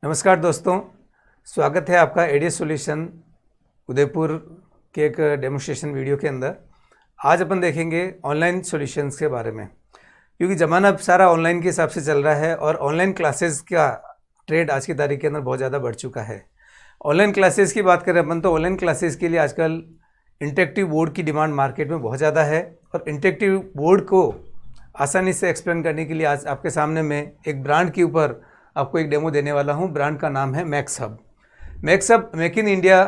नमस्कार दोस्तों, स्वागत है आपका एडीएस सॉल्यूशन उदयपुर के एक डेमोन्स्ट्रेशन वीडियो के अंदर। आज अपन देखेंगे ऑनलाइन सॉल्यूशंस के बारे में, क्योंकि ज़माना अब सारा ऑनलाइन के हिसाब से चल रहा है और ऑनलाइन क्लासेस का ट्रेंड आज की तारीख के अंदर बहुत ज़्यादा बढ़ चुका है। ऑनलाइन क्लासेस की बात करें अपन तो ऑनलाइन क्लासेस के लिए आजकल इंटरेक्टिव बोर्ड की डिमांड मार्केट में बहुत ज़्यादा है और इंटरेक्टिव बोर्ड को आसानी से एक्सप्लेन करने के लिए आज आपके सामने मैं एक ब्रांड के ऊपर आपको एक डेमो देने वाला हूं। ब्रांड का नाम है max hub. Max hub make in India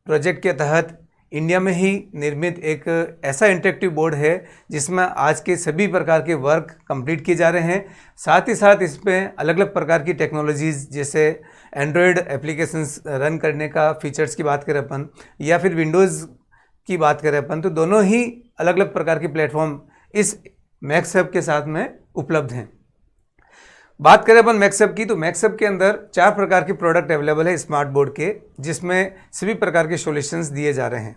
project के तहत इंडिया में ही निर्मित एक ऐसा इंटरेक्टिव बोर्ड है जिसमें आज के सभी प्रकार के वर्क कंप्लीट किए जा रहे हैं। साथ ही साथ इसमें अलग अलग प्रकार की टेक्नोलॉजीज़ जैसे एंड्रॉयड एप्लीकेशंस रन करने का फीचर्स की बात करें अपन या फिर विंडोज़ की बात करें अपन, तो दोनों ही अलग अलग प्रकार के प्लेटफॉर्म इस मैक्स हब के साथ में उपलब्ध हैं। बात करें अपन मैक्स हब की, तो मैक्स हब के अंदर 4 प्रकार के प्रोडक्ट अवेलेबल है स्मार्ट बोर्ड के, जिसमें सभी प्रकार के सॉल्यूशंस दिए जा रहे हैं।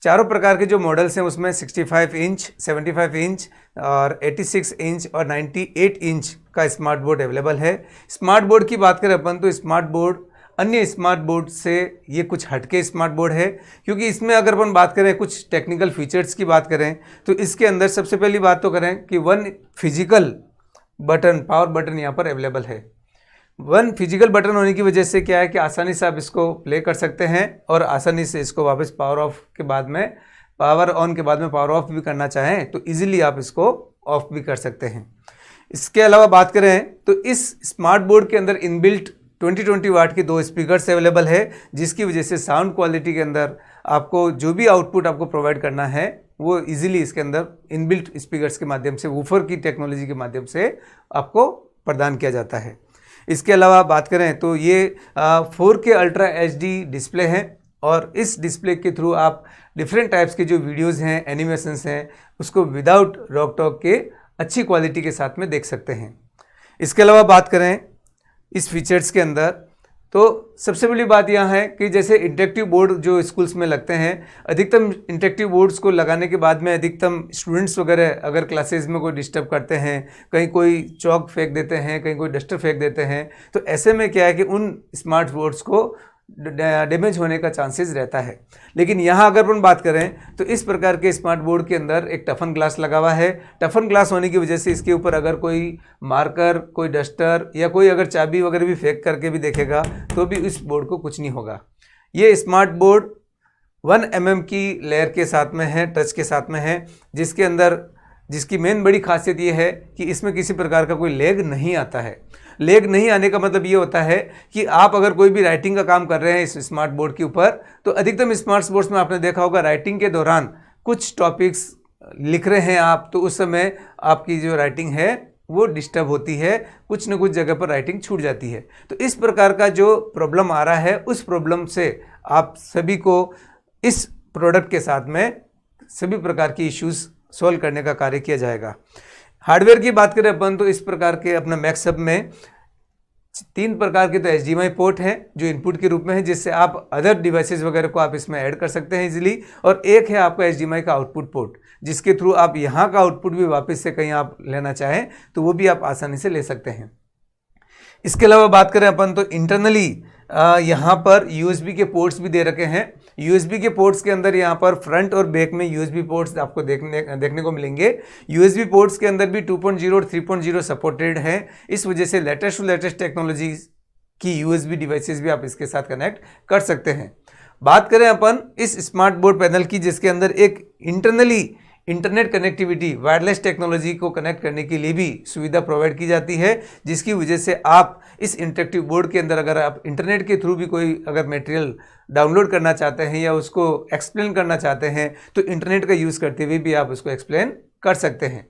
चारों प्रकार के जो मॉडल्स हैं उसमें 65 इंच, 75 इंच और 86 इंच और 98 इंच का स्मार्ट बोर्ड अवेलेबल है। स्मार्ट बोर्ड की बात करें अपन तो स्मार्ट बोर्ड अन्य स्मार्ट बोर्ड से ये कुछ हटके स्मार्ट बोर्ड है, क्योंकि इसमें अगर अपन बात करें कुछ टेक्निकल फीचर्स की बात करें तो इसके अंदर सबसे पहली बात तो करें कि 1 फिजिकल बटन, पावर बटन यहाँ पर अवेलेबल है। 1 फिजिकल बटन होने की वजह से क्या है कि आसानी से आप इसको प्ले कर सकते हैं और आसानी से इसको वापस पावर ऑफ के बाद में, पावर ऑन के बाद में पावर ऑफ भी करना चाहें तो इजीली आप इसको ऑफ भी कर सकते हैं। इसके अलावा बात करें तो इस स्मार्ट बोर्ड के अंदर इनबिल्ट 2020 वाट के 2 स्पीकर्स अवेलेबल है, जिसकी वजह से साउंड क्वालिटी के अंदर आपको जो भी आउटपुट आपको प्रोवाइड करना है वो इजीली इसके अंदर इनबिल्ट स्पीकर्स के माध्यम से, वूफर की टेक्नोलॉजी के माध्यम से आपको प्रदान किया जाता है। इसके अलावा बात करें तो ये 4K अल्ट्रा HD डिस्प्ले है और इस डिस्प्ले के थ्रू आप डिफरेंट टाइप्स के जो वीडियोज़ हैं, एनिमेशंस हैं, उसको विदाउट रॉक टॉक के अच्छी क्वालिटी के साथ में देख सकते हैं। इसके अलावा बात करें इस फीचर्स के अंदर तो सबसे बड़ी बात यह है कि जैसे इंटरेक्टिव बोर्ड जो स्कूल्स में लगते हैं, अधिकतम इंटरेक्टिव बोर्ड्स को लगाने के बाद में अधिकतम स्टूडेंट्स वगैरह अगर क्लासेस में कोई डिस्टर्ब करते हैं, कहीं कोई चौक फेंक देते हैं, कहीं कोई डस्टर फेंक देते हैं, तो ऐसे में क्या है कि उन स्मार्ट बोर्ड्स को डैमेज होने का चांसेस रहता है। लेकिन यहाँ अगर अपन बात करें तो इस प्रकार के स्मार्ट बोर्ड के अंदर एक टफन ग्लास लगा हुआ है। टफन ग्लास होने की वजह से इसके ऊपर अगर कोई मार्कर, कोई डस्टर या कोई अगर चाबी वगैरह भी फेंक करके भी देखेगा तो भी इस बोर्ड को कुछ नहीं होगा। ये स्मार्ट बोर्ड 1 mm की लेयर के साथ में है, टच के साथ में है, जिसके अंदर जिसकी मेन बड़ी खासियत ये है कि इसमें किसी प्रकार का कोई लेग नहीं आता है। लेग नहीं आने का मतलब ये होता है कि आप अगर कोई भी राइटिंग का काम कर रहे हैं इस स्मार्ट बोर्ड के ऊपर, तो अधिकतम स्मार्ट बोर्ड्स में आपने देखा होगा राइटिंग के दौरान कुछ टॉपिक्स लिख रहे हैं आप, तो उस समय आपकी जो राइटिंग है वो डिस्टर्ब होती है, कुछ न कुछ जगह पर राइटिंग छूट जाती है। तो इस प्रकार का जो प्रॉब्लम आ रहा है उस प्रॉब्लम से आप सभी को इस प्रोडक्ट के साथ में सभी प्रकार की इश्यूज़ सॉल्व करने का कार्य किया जाएगा। हार्डवेयर की बात करें अपन तो इस प्रकार के अपना मैक्स हब में 3 प्रकार के तो HDMI पोर्ट हैं जो इनपुट के रूप में है, जिससे आप अदर डिवाइसेस वगैरह को आप इसमें ऐड कर सकते हैं इजीली, और एक है आपका HDMI का आउटपुट पोर्ट, जिसके थ्रू आप यहाँ का आउटपुट भी वापस से कहीं आप लेना चाहें तो वो भी आप आसानी से ले सकते हैं। इसके अलावा बात करें अपन तो इंटरनली यहाँ पर USB के पोर्ट्स भी दे रखे हैं। USB के पोर्ट्स के अंदर यहाँ पर फ्रंट और बैक में USB पोर्ट्स आपको देखने को मिलेंगे। USB पोर्ट्स के अंदर भी 2.0 और 3.0 सपोर्टेड है। इस वजह से लेटेस्ट टू लेटेस्ट टेक्नोलॉजी की USB डिवाइसेस भी आप इसके साथ कनेक्ट कर सकते हैं। बात करें अपन इस स्मार्ट बोर्ड पैनल की, जिसके अंदर एक internally internet connectivity, wireless technology को कनेक्ट करने के लिए भी सुविधा प्रोवाइड की जाती है, जिसकी वजह से आप इस इंटरेक्टिव बोर्ड के अंदर अगर आप इंटरनेट के थ्रू भी कोई अगर मटेरियल डाउनलोड करना चाहते हैं या उसको एक्सप्लेन करना चाहते हैं तो इंटरनेट का यूज़ करते हुए भी आप उसको एक्सप्लेन कर सकते हैं।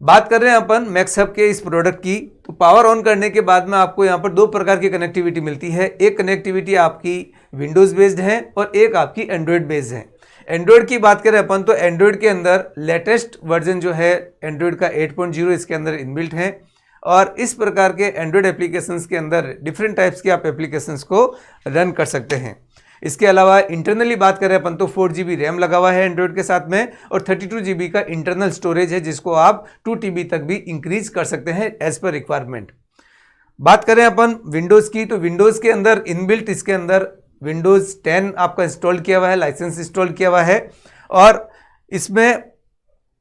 बात कर रहे हैं अपन मैक्स हब के इस प्रोडक्ट की, तो पावर ऑन करने के बाद में आपको यहाँ पर 2 प्रकार की कनेक्टिविटी मिलती है। एक कनेक्टिविटी आपकी विंडोज़ बेस्ड है और एक आपकी एंड्रॉयड बेस्ड है। एंड्रॉयड की बात करें अपन तो एंड्रॉयड के अंदर लेटेस्ट वर्जन जो है एंड्रॉयड का 8.0 इसके अंदर इनबिल्ट है, और इस प्रकार के एंड्रॉयड एप्लीकेशंस के अंदर डिफरेंट टाइप्स के आप एप्लीकेशंस को रन कर सकते हैं। इसके अलावा इंटरनली बात करें अपन तो 4 GB रैम लगा हुआ है एंड्रॉयड के साथ में, और 32 GB का इंटरनल स्टोरेज है, जिसको आप 2 TB तक भी इंक्रीज कर सकते हैं एज पर रिक्वायरमेंट। बात करें अपन विंडोज़ की, तो विंडोज़ के अंदर इनबिल्ट इसके अंदर विंडोज़ 10 आपका इंस्टॉल किया हुआ है, लाइसेंस इंस्टॉल किया हुआ है। और इसमें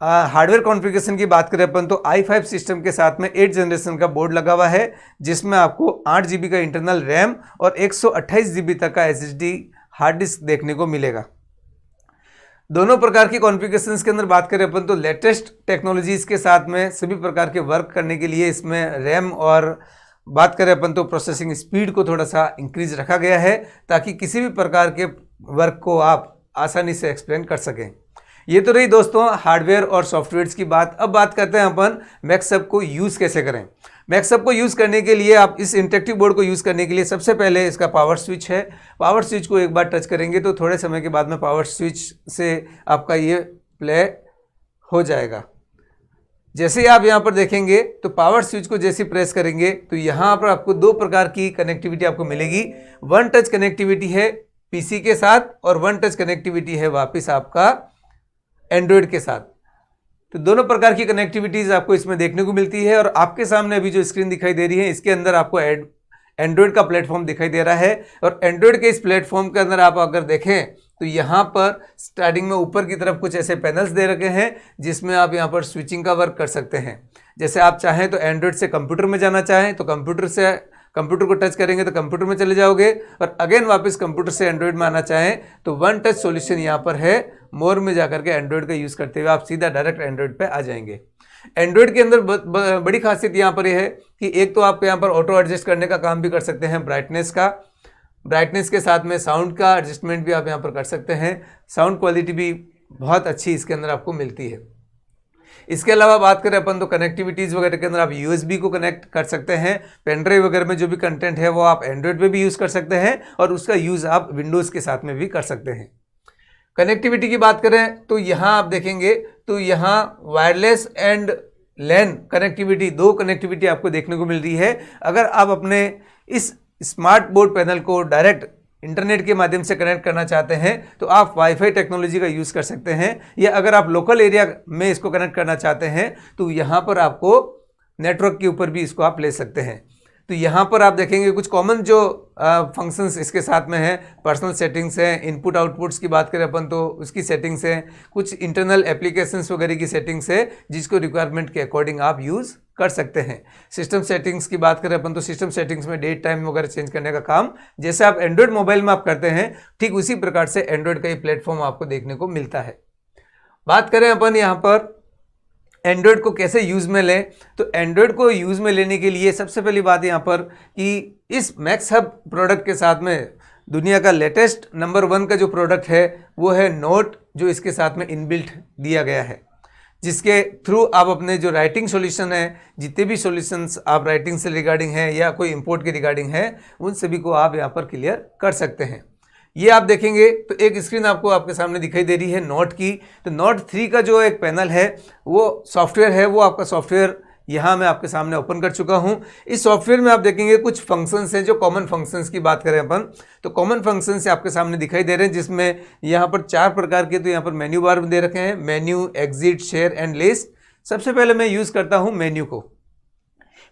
हार्डवेयर कॉन्फ़िगरेशन की बात करें अपन तो i5 सिस्टम के साथ में 8 जनरेशन का बोर्ड लगा हुआ है, जिसमें आपको 8 GB का इंटरनल रैम और 128 GB तक का SSD हार्ड डिस्क देखने को मिलेगा। दोनों प्रकार की कॉन्फ़िगरेशंस के अंदर बात करें अपन तो लेटेस्ट टेक्नोलॉजीज़ के साथ में सभी प्रकार के वर्क करने के लिए इसमें रैम और बात करें अपन तो प्रोसेसिंग स्पीड को थोड़ा सा इंक्रीज रखा गया है, ताकि किसी भी प्रकार के वर्क को आप आसानी से एक्सप्लेन कर सकें। ये तो रही दोस्तों हार्डवेयर और सॉफ्टवेयर्स की बात। अब बात करते हैं अपन मैक्सहब को यूज़ कैसे करें। मैक्सहब को यूज़ करने के लिए आप इस इंटरेक्टिव बोर्ड को यूज़ करने के लिए सबसे पहले इसका पावर स्विच है। पावर स्विच को एक बार टच करेंगे तो थोड़े समय के बाद में पावर स्विच से आपका ये प्ले हो जाएगा। जैसे ही आप यहाँ पर देखेंगे तो पावर स्विच को जैसे प्रेस करेंगे तो यहाँ पर आपको दो प्रकार की कनेक्टिविटी आपको मिलेगी। वन टच कनेक्टिविटी है पीसी के साथ और वन टच कनेक्टिविटी है वापस आपका एंड्रॉयड के साथ। तो दोनों प्रकार की कनेक्टिविटीज़ आपको इसमें देखने को मिलती है। और आपके सामने अभी जो स्क्रीन दिखाई दे रही है इसके अंदर आपको एंड्रॉयड का प्लेटफॉर्म दिखाई दे रहा है। और एंड्रॉयड के इस प्लेटफॉर्म के अंदर आप अगर देखें तो यहाँ पर स्टार्टिंग में ऊपर की तरफ कुछ ऐसे पैनल्स दे रखे हैं जिसमें आप यहाँ पर स्विचिंग का वर्क कर सकते हैं। जैसे आप चाहें तो एंड्रॉयड से कंप्यूटर में जाना चाहें तो कंप्यूटर को टच करेंगे तो कंप्यूटर में चले जाओगे, और अगेन वापस कंप्यूटर से एंड्रॉयड में आना चाहें तो वन टच सॉल्यूशन यहाँ पर है। मोर में जाकर के एंड्रॉयड का यूज़ करते हुए आप सीधा डायरेक्ट एंड्रॉयड पे आ जाएंगे। एंड्रॉयड के अंदर बड़ी खासियत यहाँ पर यह है कि एक तो आप यहाँ पर ऑटो एडजस्ट करने का काम भी कर सकते हैं, ब्राइटनेस के साथ में साउंड का एडजस्टमेंट भी आप यहाँ पर कर सकते हैं। साउंड क्वालिटी भी बहुत अच्छी इसके अंदर आपको मिलती है। इसके अलावा बात करें अपन तो कनेक्टिविटीज़ वगैरह के अंदर आप USB को कनेक्ट कर सकते हैं। पेन ड्राइव वगैरह में जो भी कंटेंट है वो आप एंड्रॉयड पे भी यूज़ कर सकते हैं और उसका यूज़ आप विंडोज़ के साथ में भी कर सकते हैं। कनेक्टिविटी की बात करें तो यहाँ आप देखेंगे तो यहाँ वायरलेस एंड लैन कनेक्टिविटी, दो कनेक्टिविटी आपको देखने को मिल रही है। अगर आप अपने इस स्मार्ट बोर्ड पैनल को डायरेक्ट इंटरनेट के माध्यम से कनेक्ट करना चाहते हैं तो आप वाईफाई टेक्नोलॉजी का यूज़ कर सकते हैं, या अगर आप लोकल एरिया में इसको कनेक्ट करना चाहते हैं तो यहाँ पर आपको नेटवर्क के ऊपर भी इसको आप ले सकते हैं। तो यहाँ पर आप देखेंगे कुछ कॉमन जो फंक्शंस इसके साथ में है, पर्सनल सेटिंग्स हैं, इनपुट आउटपुट्स की बात करें अपन तो उसकी सेटिंग्स हैं, कुछ इंटरनल एप्लीकेशंस वगैरह की सेटिंग्स है जिसको रिक्वायरमेंट के अकॉर्डिंग आप यूज़ कर सकते हैं। सिस्टम सेटिंग्स की बात करें अपन तो सिस्टम सेटिंग्स में डेट टाइम वगैरह चेंज करने का काम जैसे आप एंड्रॉयड मोबाइल में आप करते हैं ठीक उसी प्रकार से एंड्रॉयड का ये प्लेटफॉर्म आपको देखने को मिलता है। बात करें अपन यहाँ पर एंड्रॉयड को कैसे यूज़ में लें, तो एंड्रॉयड को यूज़ में लेने के लिए सबसे पहली बात यहाँ पर कि इस मैक्सहब प्रोडक्ट के साथ में दुनिया का लेटेस्ट नंबर 1 का जो प्रोडक्ट है वो है नोट, जो इसके साथ में इनबिल्ट दिया गया है, जिसके थ्रू आप अपने जो राइटिंग सॉल्यूशन है, जितने भी सॉल्यूशंस आप राइटिंग से रिगार्डिंग है या कोई इंपोर्ट के रिगार्डिंग है, उन सभी को आप यहाँ पर क्लियर कर सकते हैं। ये आप देखेंगे तो एक स्क्रीन आपको आपके सामने दिखाई दे रही है नोट की। तो नोट 3 का जो एक पैनल है वो सॉफ्टवेयर है, वो आपका सॉफ्टवेयर यहाँ मैं आपके सामने ओपन कर चुका हूँ। इस सॉफ्टवेयर में आप देखेंगे कुछ फंक्शंस हैं जो कॉमन फंक्शंस की बात करें अपन तो कॉमन फंक्शंस आपके सामने दिखाई दे रहे हैं, जिसमें यहाँ पर 4 प्रकार के तो यहाँ पर मेन्यू बार दे रखे हैं, menu, exit, share and list. सबसे पहले मैं यूज़ करता हूँ मेन्यू को।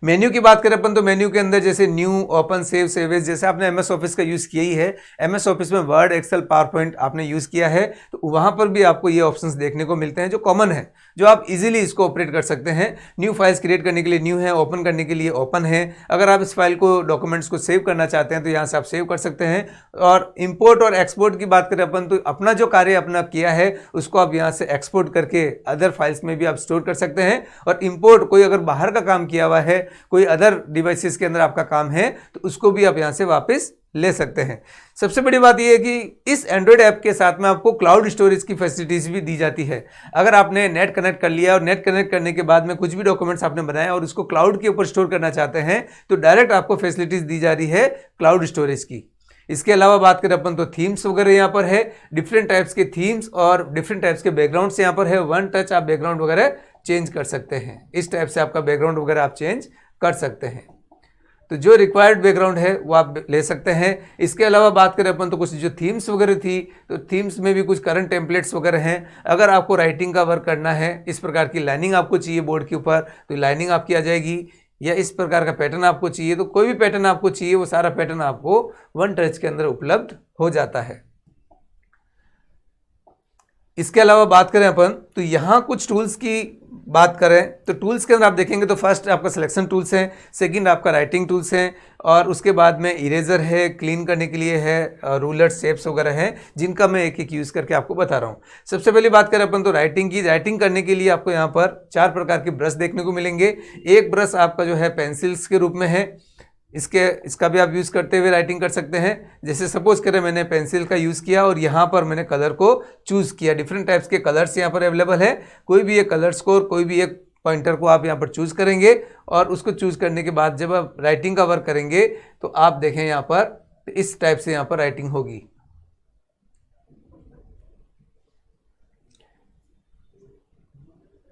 मेन्यू की बात करें अपन तो मेन्यू के अंदर जैसे न्यू, ओपन, सेव, सेवेज, जैसे आपने एमएस ऑफिस का यूज़ किया ही है, एमएस ऑफिस में वर्ड, एक्सेल, पावर पॉइंट आपने यूज़ किया है तो वहाँ पर भी आपको ये ऑप्शंस देखने को मिलते हैं जो कॉमन है, जो आप इजीली इसको ऑपरेट कर सकते हैं। न्यू फाइल्स क्रिएट करने के लिए न्यू है, ओपन करने के लिए ओपन है। अगर आप इस फाइल को, डॉक्यूमेंट्स को सेव करना चाहते हैं तो यहाँ से आप सेव कर सकते हैं। और इम्पोर्ट और एक्सपोर्ट की बात करें अपन तो अपना जो कार्य अपना किया है उसको आप यहाँ से एक्सपोर्ट करके अदर फाइल्स में भी आप स्टोर कर सकते हैं। और इम्पोर्ट कोई अगर बाहर का काम किया हुआ है, कोई अदर डिवाइसेस के अंदर आपका काम है तो उसको भी आप यहाँ से वापस ले सकते हैं। सबसे बड़ी बात यह है कि इस एंड्रॉयड ऐप के साथ में आपको क्लाउड स्टोरेज की फैसिलिटीज़ भी दी जाती है। अगर आपने नेट कनेक्ट कर लिया और नेट कनेक्ट करने के बाद में कुछ भी डॉक्यूमेंट्स आपने बनाए और उसको क्लाउड के ऊपर स्टोर करना चाहते हैं तो डायरेक्ट आपको फैसिलिटीज़ दी जा रही है क्लाउड स्टोरेज की। इसके अलावा बात करें अपन तो थीम्स वगैरह यहाँ पर है, डिफरेंट टाइप्स के थीम्स और डिफरेंट टाइप्स के बैकग्राउंड्स यहाँ पर है। वन टच आप बैकग्राउंड वगैरह चेंज कर सकते हैं, इस टाइप से आपका बैकग्राउंड वगैरह आप चेंज कर सकते हैं। तो जो रिक्वायर्ड बैकग्राउंड है वो आप ले सकते हैं। इसके अलावा बात करें अपन तो कुछ जो थीम्स वगैरह थी तो थीम्स में भी कुछ करंट टेम्पलेट्स वगैरह हैं। अगर आपको राइटिंग का वर्क करना है, इस प्रकार की लाइनिंग आपको चाहिए बोर्ड के ऊपर तो लाइनिंग आपकी आ जाएगी। या इस प्रकार का पैटर्न आपको चाहिए, तो कोई भी पैटर्न आपको चाहिए वो सारा पैटर्न आपको वन टच के अंदर उपलब्ध हो जाता है। इसके अलावा बात करें अपन तो यहाँ कुछ टूल्स की बात करें तो टूल्स के अंदर आप देखेंगे तो फर्स्ट आपका सिलेक्शन टूल्स है, सेकंड आपका राइटिंग टूल्स हैं, और उसके बाद में इरेजर है, क्लीन करने के लिए है, रूलर शेप्स वगैरह हैं, जिनका मैं एक एक यूज़ करके आपको बता रहा हूँ। सबसे पहले बात करें अपन तो राइटिंग की। राइटिंग करने के लिए आपको यहाँ पर 4 प्रकार के ब्रश देखने को मिलेंगे। एक ब्रश आपका जो है पेंसिल्स के रूप में है, इसका भी आप यूज़ करते हुए राइटिंग कर सकते हैं। जैसे सपोज करें मैंने पेंसिल का यूज़ किया और यहाँ पर मैंने कलर को चूज़ किया। डिफरेंट टाइप्स के कलर्स यहाँ पर अवेलेबल है। कोई भी एक कलर्स को और कोई भी एक पॉइंटर को आप यहाँ पर चूज़ करेंगे और उसको चूज़ करने के बाद जब आप राइटिंग का वर्क करेंगे तो आप देखें यहाँ पर इस टाइप से यहाँ पर राइटिंग होगी।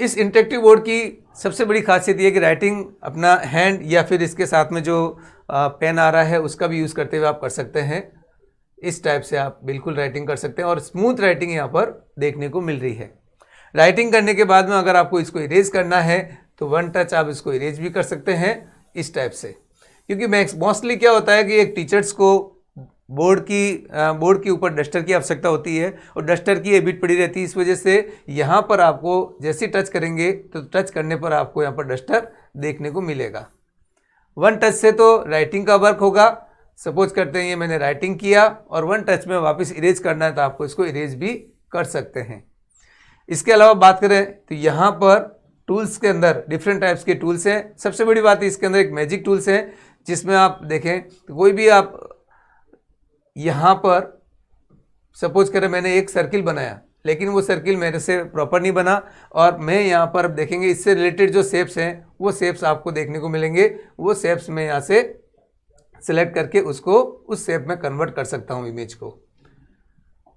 इस इंटरेक्टिव बोर्ड की सबसे बड़ी खासियत ये कि राइटिंग अपना हैंड या फिर इसके साथ में जो पेन आ रहा है उसका भी यूज़ करते हुए आप कर सकते हैं। इस टाइप से आप बिल्कुल राइटिंग कर सकते हैं और स्मूथ राइटिंग यहाँ पर देखने को मिल रही है। राइटिंग करने के बाद में अगर आपको इसको इरेज करना है तो वन टच आप इसको इरेज भी कर सकते हैं इस टाइप से। क्योंकि मोस्टली क्या होता है कि एक टीचर्स को बोर्ड के ऊपर डस्टर की आवश्यकता होती है और डस्टर की हैबिट पड़ी रहती है। इस वजह से यहाँ पर आपको जैसे टच करेंगे तो टच करने पर आपको यहाँ पर डस्टर देखने को मिलेगा। वन टच से तो राइटिंग का वर्क होगा। सपोज करते हैं ये मैंने राइटिंग किया और वन टच में वापस इरेज करना है तो आपको इसको इरेज भी कर सकते हैं। इसके अलावा बात करें तो यहाँ पर टूल्स के अंदर डिफरेंट टाइप्स के टूल्स हैं। सबसे बड़ी बात है इसके अंदर एक मैजिक टूल्स है, जिसमें आप देखें तो कोई भी आप यहाँ पर सपोज करें मैंने एक सर्किल बनाया, लेकिन वो सर्किल मेरे से प्रॉपर नहीं बना और मैं यहाँ पर देखेंगे इससे रिलेटेड जो शेप्स हैं वो शेप्स आपको देखने को मिलेंगे। वो शेप्स मैं यहाँ से सिलेक्ट करके उसको उस शेप में कन्वर्ट कर सकता हूँ इमेज को।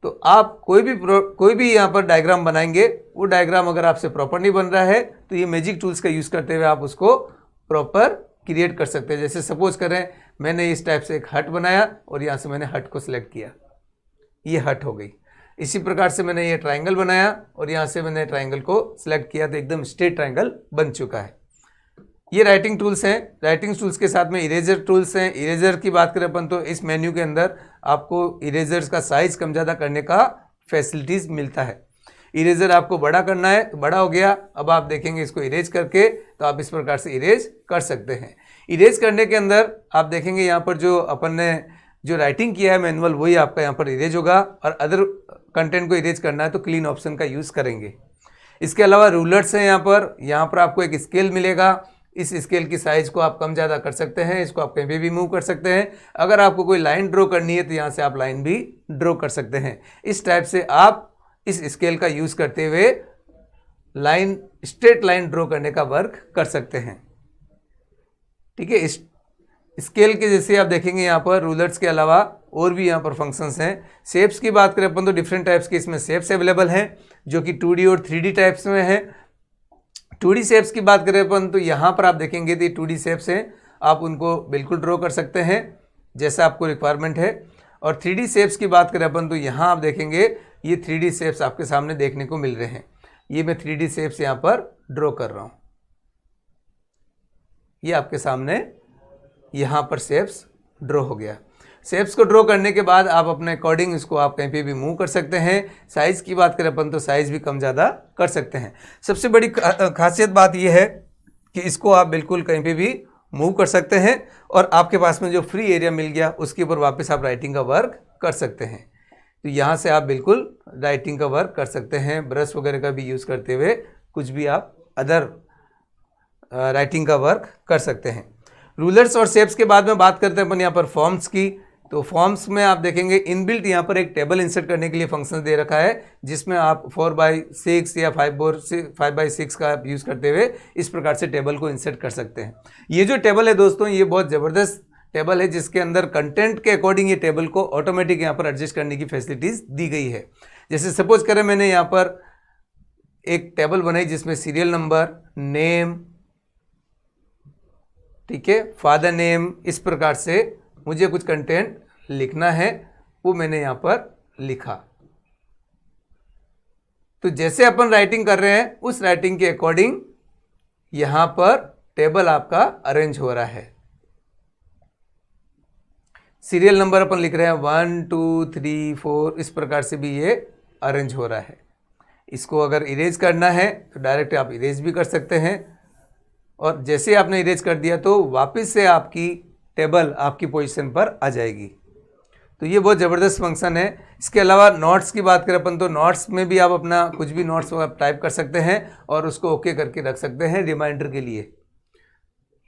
तो आप कोई भी यहाँ पर डायग्राम बनाएंगे, वो डायग्राम अगर आपसे प्रॉपर नहीं बन रहा है तो ये मैजिक टूल्स का यूज़ करते हुए आप उसको प्रॉपर क्रिएट कर सकते हैं। जैसे सपोज करें मैंने इस टाइप से एक हट बनाया और यहाँ से मैंने हट को सिलेक्ट किया, ये हट हो गई। इसी प्रकार से मैंने ये ट्राइंगल बनाया और यहाँ से मैंने ट्राइंगल को सिलेक्ट किया तो एकदम स्ट्रेट ट्राइंगल बन चुका है। ये राइटिंग टूल्स हैं। राइटिंग टूल्स के साथ में इरेजर टूल्स हैं। इरेजर की बात करें अपन तो इस मेन्यू के अंदर आपको इरेजर्स का साइज कम ज़्यादा करने का फैसिलिटीज़ मिलता है। इरेजर आपको बड़ा करना है तो बड़ा हो गया। अब आप देखेंगे इसको इरेज करके तो आप इस प्रकार से इरेज कर सकते हैं। इरेज करने के अंदर आप देखेंगे यहाँ पर जो अपन ने जो राइटिंग किया है मैनुअल वही आपका यहाँ पर इरेज होगा और अदर कंटेंट को इरेज करना है तो क्लीन ऑप्शन का यूज़ करेंगे। इसके अलावा रूलर्स हैं। यहाँ पर आपको एक स्केल मिलेगा। इस स्केल की साइज़ को आप कम ज़्यादा कर सकते हैं। इसको आप कहीं पे भी मूव कर सकते हैं। अगर आपको कोई लाइन ड्रॉ करनी है तो यहाँ से आप लाइन भी ड्रॉ कर सकते हैं। इस टाइप से आप इस स्केल का यूज़ करते हुए स्ट्रेट लाइन ड्रॉ करने का वर्क कर सकते हैं। ठीक है। इस स्केल के जैसे आप देखेंगे यहाँ पर रूलर्स के अलावा और भी यहाँ पर फंक्शंस हैं। शेप्स की बात करें अपन तो डिफरेंट टाइप्स के इसमें शेप्स अवेलेबल हैं जो कि 2D और 3D टाइप्स में हैं। 2D शेप्स की बात करें अपन तो यहाँ पर आप देखेंगे तो ये 2D शेप्स हैं, आप उनको बिल्कुल ड्रॉ कर सकते हैं जैसा आपको रिक्वायरमेंट है। और 3D शेप्स की बात करें अपन तो यहाँ आप देखेंगे ये 3D शेप्स आपके सामने देखने को मिल रहे हैं। ये मैं 3D शेप्स यहाँ पर ड्रॉ कर रहा हूँ। ये आपके सामने यहाँ पर शेप्स ड्रॉ हो गया। शेप्स को ड्रॉ करने के बाद आप अपने अकॉर्डिंग इसको आप कहीं पे भी मूव कर सकते हैं। साइज़ की बात करें अपन तो साइज़ भी कम ज़्यादा कर सकते हैं। सबसे बड़ी खासियत बात यह है कि इसको आप बिल्कुल कहीं पे भी मूव कर सकते हैं और आपके पास में जो फ्री एरिया मिल गया उसके ऊपर वापस आप राइटिंग का वर्क कर सकते हैं। तो यहाँ से आप बिल्कुल राइटिंग का वर्क कर सकते हैं। ब्रश वगैरह का भी यूज़ करते हुए कुछ भी आप अदर राइटिंग का वर्क कर सकते हैं। रूलर्स और शेप्स के बाद में बात करते हैं अपन यहाँ पर फॉर्म्स की। तो फॉर्म्स में आप देखेंगे इनबिल्ट यहाँ पर एक टेबल इंसर्ट करने के लिए फंक्शन दे रखा है, जिसमें आप 4x6 या 5x6 का आप यूज़ करते हुए इस प्रकार से टेबल को इंसर्ट कर सकते हैं। ये जो टेबल है दोस्तों ये बहुत ज़बरदस्त टेबल है, जिसके अंदर कंटेंट के अकॉर्डिंग ये टेबल को ऑटोमेटिक यहाँ पर एडजस्ट करने की फैसिलिटीज़ दी गई है। जैसे सपोज करें मैंने यहाँ पर एक टेबल बनाई जिसमें सीरियल नंबर, नेम, ठीक है, फादर नेम, इस प्रकार से मुझे कुछ कंटेंट लिखना है वो मैंने यहाँ पर लिखा। तो जैसे अपन राइटिंग कर रहे हैं उस राइटिंग के अकॉर्डिंग यहाँ पर टेबल आपका अरेंज हो रहा है। सीरियल नंबर अपन लिख रहे हैं 1 2 3 4, इस प्रकार से भी ये अरेंज हो रहा है। इसको अगर इरेज करना है तो डायरेक्ट आप इरेज भी कर सकते हैं, और जैसे आपने इरेज कर दिया तो वापस से आपकी टेबल आपकी पोजीशन पर आ जाएगी। तो ये बहुत ज़बरदस्त फंक्शन है। इसके अलावा नोट्स की बात करें अपन तो नोट्स में भी आप अपना कुछ भी नोट्स आप टाइप कर सकते हैं और उसको ओके करके रख सकते हैं रिमाइंडर के लिए।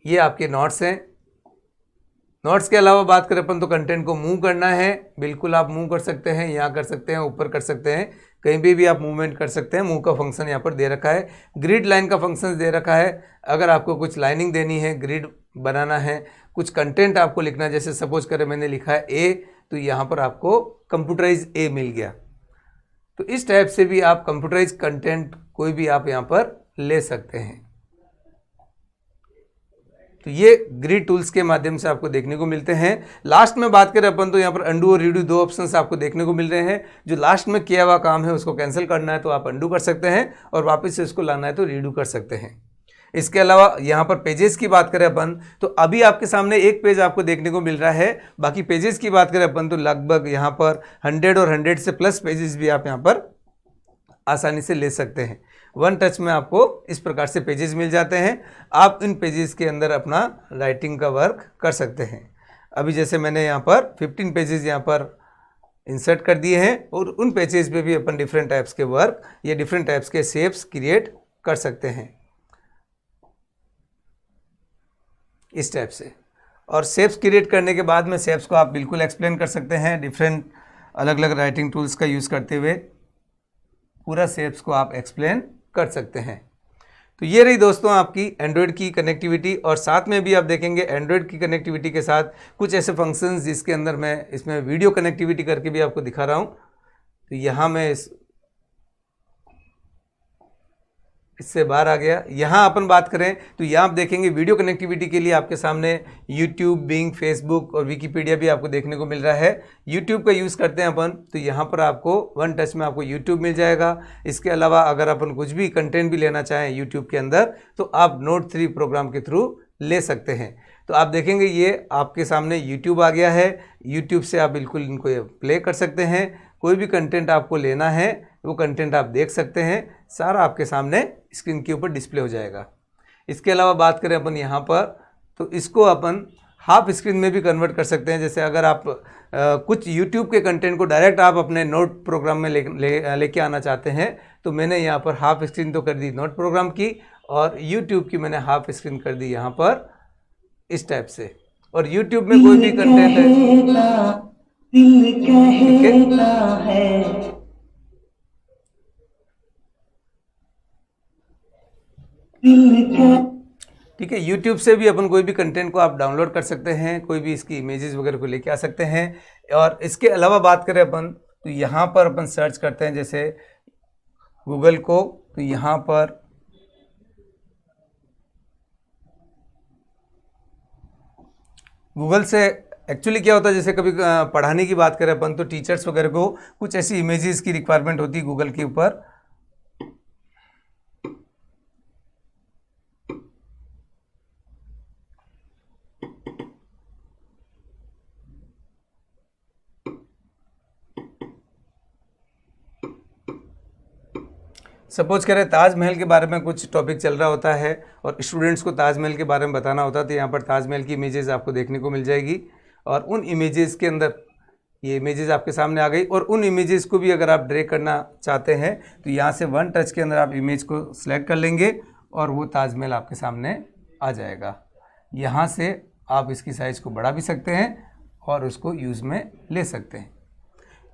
ये आपके नोट्स हैं। नोट्स के अलावा बात करें अपन तो कंटेंट को मूव करना है, बिल्कुल आप मूव कर सकते हैं, यहाँ कर सकते हैं, ऊपर कर सकते हैं, कहीं भी आप मूवमेंट कर सकते हैं। मूव का फंक्शन यहाँ पर दे रखा है। ग्रिड लाइन का फंक्शन दे रखा है। अगर आपको कुछ लाइनिंग देनी है, ग्रिड बनाना है, कुछ कंटेंट आपको लिखना है, जैसे सपोज करें मैंने लिखा है ए, तो यहाँ पर आपको कंप्यूटराइज ए मिल गया। तो इस टाइप से भी आप कंप्यूटराइज कंटेंट कोई भी आप यहाँ पर ले सकते हैं। तो ये ग्रिड टूल्स के माध्यम से आपको देखने को मिलते हैं। लास्ट में बात करें अपन तो यहाँ पर अंडू और रीडू 2 ऑप्शंस आपको देखने को मिल रहे हैं। जो लास्ट में किया हुआ काम है उसको कैंसिल करना है तो आप अंडू कर सकते हैं, और वापस से इसको लाना है तो रीडू कर सकते हैं। इसके अलावा यहाँ पर पेजेस की बात करें अपन तो अभी आपके सामने एक पेज आपको देखने को मिल रहा है। बाकी पेजेस की बात करें अपन तो लगभग यहाँ पर 100 और 100 से प्लस पेजेस भी आप यहाँ पर आसानी से ले सकते हैं। वन टच में आपको इस प्रकार से पेजेस मिल जाते हैं। आप इन पेजेस के अंदर अपना राइटिंग का वर्क कर सकते हैं। अभी जैसे मैंने यहाँ पर 15 पेजेस यहाँ पर इंसर्ट कर दिए हैं, और उन पेजेस पे भी अपन डिफरेंट टाइप्स के वर्क या डिफरेंट टाइप्स के शेप्स क्रिएट कर सकते हैं इस टाइप से। और शेप्स क्रिएट करने के बाद में शेप्स को आप बिल्कुल एक्सप्लेन कर सकते हैं। डिफरेंट अलग अलग राइटिंग टूल्स का यूज़ करते हुए पूरा शेप्स को आप एक्सप्लेन कर सकते हैं। तो ये रही दोस्तों आपकी एंड्रॉयड की कनेक्टिविटी, और साथ में भी आप देखेंगे एंड्रॉयड की कनेक्टिविटी के साथ कुछ ऐसे फंक्शंस जिसके अंदर मैं इसमें वीडियो कनेक्टिविटी करके भी आपको दिखा रहा हूँ। तो यहाँ मैं इससे बाहर आ गया। यहाँ अपन बात करें तो यहाँ आप देखेंगे वीडियो कनेक्टिविटी के लिए आपके सामने यूट्यूब, बिंग, फेसबुक और विकीपीडिया भी आपको देखने को मिल रहा है। यूट्यूब का यूज़ करते हैं अपन तो यहाँ पर आपको वन टच में आपको यूट्यूब मिल जाएगा। इसके अलावा अगर अपन कुछ भी कंटेंट भी लेना चाहें यूट्यूब के अंदर तो आप नोट 3 प्रोग्राम के थ्रू ले सकते हैं। तो आप देखेंगे ये आपके सामने यूट्यूब आ गया है। यूट्यूब से आप बिल्कुल इनको प्ले कर सकते हैं। कोई भी कंटेंट आपको लेना है वो कंटेंट आप देख सकते हैं, सारा आपके सामने स्क्रीन के ऊपर डिस्प्ले हो जाएगा। इसके अलावा बात करें अपन यहाँ पर तो इसको अपन हाफ स्क्रीन में भी कन्वर्ट कर सकते हैं। जैसे अगर आप कुछ YouTube के कंटेंट को डायरेक्ट आप अपने नोट प्रोग्राम में लेके आना चाहते हैं तो मैंने यहाँ पर हाफ स्क्रीन तो कर दी नोट प्रोग्राम की, और YouTube की मैंने हाफ स्क्रीन कर दी यहाँ पर इस टाइप से। और YouTube में कोई भी कंटेंट है, ठीक है। YouTube से भी अपन कोई भी कंटेंट को आप डाउनलोड कर सकते हैं, कोई भी इसकी इमेजेस वगैरह को लेके आ सकते हैं। और इसके अलावा बात करें अपन तो यहाँ पर अपन सर्च करते हैं जैसे गूगल को, तो यहाँ पर गूगल से एक्चुअली क्या होता है, जैसे कभी पढ़ाने की बात करें अपन तो टीचर्स वगैरह को कुछ ऐसी इमेजेस की रिक्वायरमेंट होती है गूगल के ऊपर। सपोज करें ताजमहल के बारे में कुछ टॉपिक चल रहा होता है और स्टूडेंट्स को ताजमहल के बारे में बताना होता है, तो यहाँ पर ताजमहल की इमेजेस आपको देखने को मिल जाएगी। और उन इमेजेस के अंदर ये इमेजेस आपके सामने आ गई, और उन इमेजेस को भी अगर आप ड्रैग करना चाहते हैं तो यहाँ से वन टच के अंदर आप इमेज को सिलेक्ट कर लेंगे और वो ताजमहल आपके सामने आ जाएगा। यहाँ से आप इसकी साइज़ को बढ़ा भी सकते हैं और उसको यूज़ में ले सकते हैं।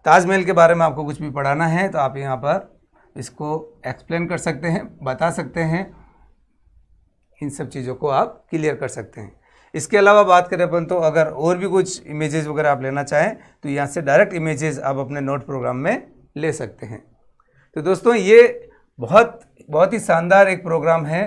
ताजमहल के बारे में आपको कुछ भी पढ़ाना है तो आप यहाँ पर इसको एक्सप्लेन कर सकते हैं, बता सकते हैं, इन सब चीज़ों को आप क्लियर कर सकते हैं। इसके अलावा बात करें अपन तो अगर और भी कुछ इमेजेस वगैरह आप लेना चाहें तो यहाँ से डायरेक्ट इमेजेस आप अपने नोट प्रोग्राम में ले सकते हैं। तो दोस्तों ये बहुत ही शानदार एक प्रोग्राम है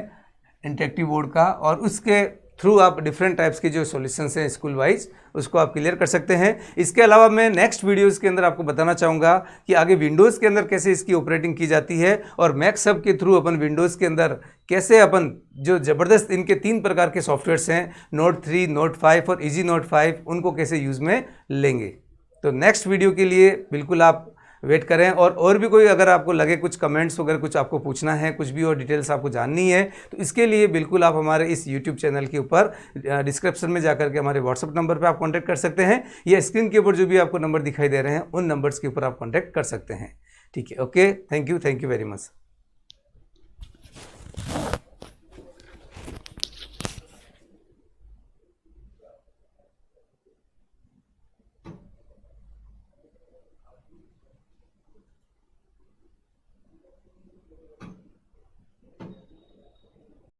इंटरेक्टिव बोर्ड का, और उसके थ्रू आप डिफरेंट टाइप्स के जो सॉल्यूशंस हैं स्कूल वाइज उसको आप क्लियर कर सकते हैं। इसके अलावा मैं नेक्स्ट वीडियोस के अंदर आपको बताना चाहूँगा कि आगे विंडोज़ के अंदर कैसे इसकी ऑपरेटिंग की जाती है और मैक्स हब के थ्रू अपन विंडोज़ के अंदर कैसे अपन जो ज़बरदस्त इनके 3 प्रकार के सॉफ्टवेयर्स हैं नोट 3, नोट 5 और इजी नोट 5 उनको कैसे यूज़ में लेंगे। तो नेक्स्ट वीडियो के लिए बिल्कुल आप वेट करें। और भी कोई अगर आपको लगे कुछ कमेंट्स वगैरह कुछ आपको पूछना है, कुछ भी और डिटेल्स आपको जाननी है, तो इसके लिए बिल्कुल आप हमारे इस यूट्यूब चैनल के ऊपर डिस्क्रिप्शन में जाकर के हमारे व्हाट्सअप नंबर पे आप कांटेक्ट कर सकते हैं या स्क्रीन के ऊपर जो भी आपको नंबर दिखाई दे रहे हैं उन नंबर्स के ऊपर आप कांटेक्ट कर सकते हैं। ठीक है, okay, thank you very much.